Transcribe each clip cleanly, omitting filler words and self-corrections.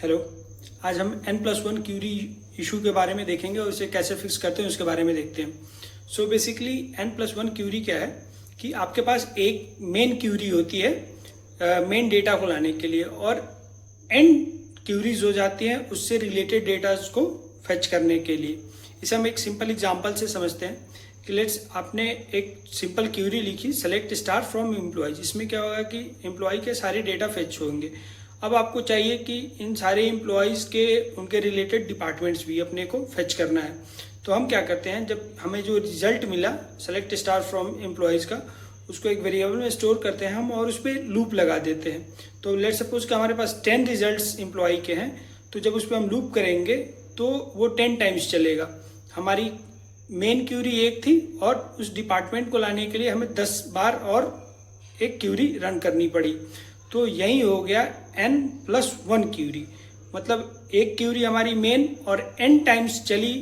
Hello. आज हम n+1 Curie issue के बारे में देखेंगे और इसे कैसे फिक्स करते हैं उसके बारे में देखते हैं। सो बेसिकली n+1 क्यूरी क्या है कि आपके पास एक मेन क्यूरी होती है मेन डेटा को लाने के लिए, और n क्यूरीज हो जाती हैं उससे रिलेटेड डेटा को फेच करने के लिए। इसे हम एक सिंपल एग्जांपल से समझते हैं कि लेट्स आपने एक सिंपल क्यूरी लिखी, सेलेक्ट स्टार फ्रॉम एम्प्लॉयज। इसमें क्या होगा कि एम्प्लॉय के सारे डेटा फेच होंगे। अब आपको चाहिए कि इन सारे एम्प्लॉयज़ के उनके रिलेटेड डिपार्टमेंट्स भी अपने को फेच करना है। तो हम क्या करते हैं, जब हमें जो रिजल्ट मिला सेलेक्ट स्टार फ्रॉम एम्प्लॉयज़ का, उसको एक वेरिएबल में स्टोर करते हैं हम और उस पर लूप लगा देते हैं। तो लेट्स सपोज कि हमारे पास 10 रिजल्ट्स एम्प्लॉय के हैं, तो जब उस पर हम लूप करेंगे तो वो 10 टाइम्स चलेगा। हमारी मेन क्यूरी एक थी और उस डिपार्टमेंट को लाने के लिए हमें 10 बार और एक क्यूरी रन करनी पड़ी। तो यही हो गया n+1 क्यूरी, मतलब एक क्यूरी हमारी मेन और n टाइम्स चली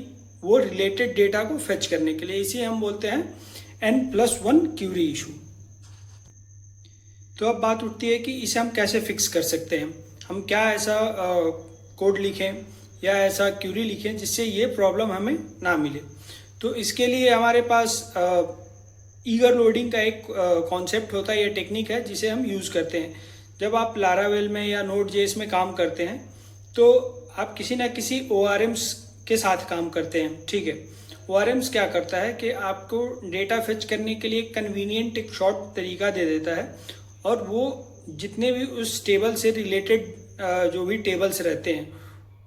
वो रिलेटेड डेटा को फेच करने के लिए। इसे हम बोलते हैं n+1 क्यूरी इशू। तो अब बात उठती है कि इसे हम कैसे फिक्स कर सकते हैं। हम क्या ऐसा कोड लिखें या ऐसा क्यूरी लिखें जिससे ये प्रॉब्लम हमें ना मिले। तो इसके लिए हमारे पास ईगर लोडिंग का एक कॉन्सेप्ट होता है या टेक्निक है जिसे हम यूज़ करते हैं। जब आप लारावेल में या नोड.जेएस में काम करते हैं तो आप किसी ना किसी ORMs के साथ काम करते हैं, ठीक है। ORMs क्या करता है कि आपको डेटा फेच करने के लिए कन्वीनियंट एक शॉर्ट तरीका दे देता है, और वो जितने भी उस टेबल से रिलेटेड जो भी टेबल्स रहते हैं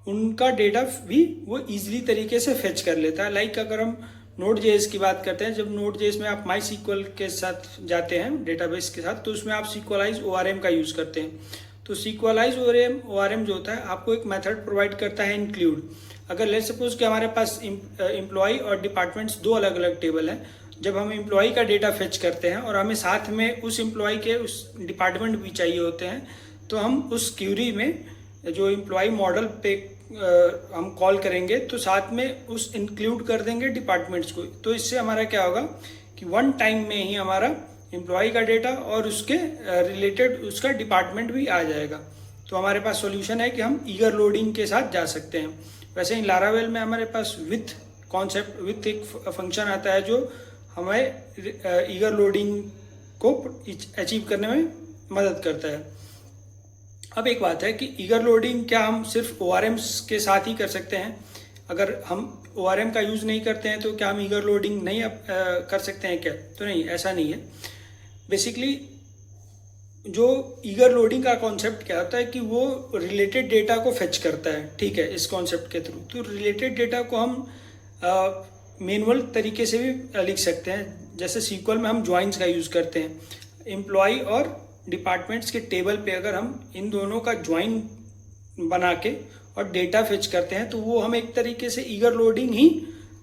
उनका डेटा भी वो ईजिली तरीके से फेच कर लेता है। लाइक अगर हम नोड.जेएस की बात करते हैं, जब नोड.जेएस में आप MySQL के साथ जाते हैं डेटाबेस के साथ, तो उसमें आप SQLize ORM का यूज़ करते हैं। तो SQLize ORM जो होता है आपको एक मेथड प्रोवाइड करता है इंक्लूड। अगर लेट्स सपोज कि हमारे पास एम्प्लॉय और डिपार्टमेंट्स दो अलग अलग टेबल हैं, जब हम एम्प्लॉय का डेटा फेच करते हैं और हमें साथ में उस एम्प्लॉय के उस डिपार्टमेंट भी चाहिए होते हैं, तो हम उस क्यूरी में जो एम्प्लॉय मॉडल पे हम कॉल करेंगे तो साथ में उस इंक्लूड कर देंगे डिपार्टमेंट्स को। तो इससे हमारा क्या होगा कि वन टाइम में ही हमारा एम्प्लॉय का डेटा और उसके रिलेटेड उसका डिपार्टमेंट भी आ जाएगा। तो हमारे पास सॉल्यूशन है कि हम ईगर लोडिंग के साथ जा सकते हैं। वैसे ही लारावेल में हमारे पास विथ कॉन्सेप्ट विथ एक फंक्शन आता है जो हमें ईगर लोडिंग को अचीव करने में मदद करता है। अब एक बात है कि ईगर लोडिंग क्या हम सिर्फ ORMs के साथ ही कर सकते हैं? अगर हम ORM का यूज़ नहीं करते हैं तो क्या हम ईगर लोडिंग नहीं कर सकते हैं क्या? तो नहीं, ऐसा नहीं है। बेसिकली जो ईगर लोडिंग का कॉन्सेप्ट क्या होता है कि वो रिलेटेड डेटा को फेच करता है, ठीक है, इस कॉन्सेप्ट के थ्रू। तो रिलेटेड डेटा को हम मैनुअल तरीके से भी लिख सकते हैं। जैसे SQL में हम ज्वाइंस का यूज़ करते हैं। एम्प्लॉय और डिपार्टमेंट्स के टेबल पे अगर हम इन दोनों का ज्वाइन बना के और डेटा फेच करते हैं तो वो हम एक तरीके से ईगर लोडिंग ही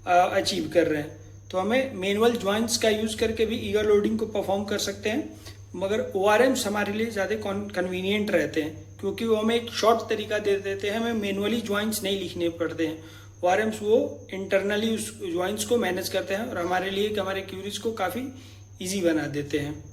अचीव कर रहे हैं। तो हमें मैनुअल ज्वाइंस का यूज़ करके भी ईगर लोडिंग को परफॉर्म कर सकते हैं, मगर ORMs हमारे लिए ज़्यादा कन्वीनियंट रहते हैं क्योंकि वो हमें एक शॉर्ट तरीका दे देते हैं, हमें मैनुअली ज्वाइंस नहीं लिखने पड़ते हैं। ORMs वो इंटरनली उस ज्वाइंस को मैनेज करते हैं और हमारे लिए हमारे क्यूरीज को काफ़ी ईजी बना देते हैं।